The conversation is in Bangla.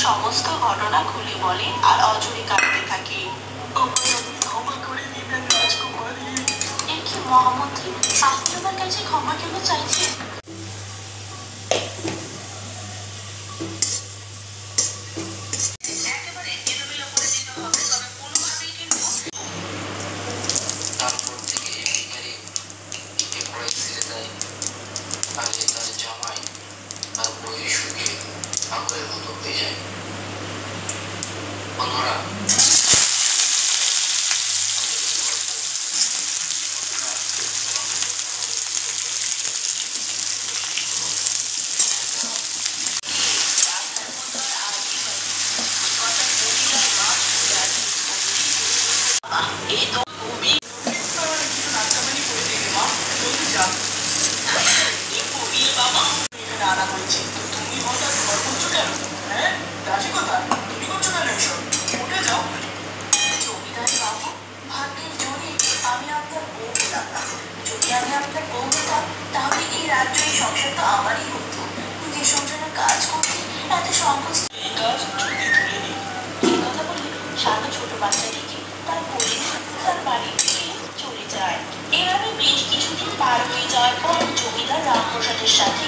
সমস্ত ঘটনা খুলে বলে আর অজরে কাঁদতে থাকে। ক্ষমা করে দিবেন রাজকুমারী। এ কি মহামন্ত্রী, আপনি আমার কাছে ক্ষমা কেন চাইছেন? একেবারে এলোমেলো করে দিতে হবে, তবে কোনোভাবেই কিন্তু। তারপর থেকে ভিখারি এ পড়াই ছেড়ে দেয়, আর যে তার জামাই তার বইয়ের সুখে পাগলের মতো হয়ে যায়। বন্ধুরা, এই তো খুবই কিছু নাটকামানি করে দিলে মা, জলদি যা। কি করি বাবা? এখানে আনা হয়েছে, তো তুমি হঠাৎ ঘর করছো কেন? হ্যাঁ, রাজি কোথায়? তুমি করছো কেন এসব? উঠে যাও। জমিদার বাবু, ভাগ্যের জোরে আমি আপনার বউ হলাম না। যদি আমি আপনার বউ হতাম, তাহলে এই রাজ্য, এই সংসার তো আমারই হতো। যে সংসারের কাজ করতে এত সংকোচ। এই কাজ যদি তুলে নিই। এই কথা বলে সাধু ছোট বাচ্চাটিকে তার কোলে নিয়ে তার বাড়ি থেকে চলে যায়। এভাবে বেশ কিছুদিন পার হয়ে যাওয়ার পর জমিদার রামপ্রসাদের সাথে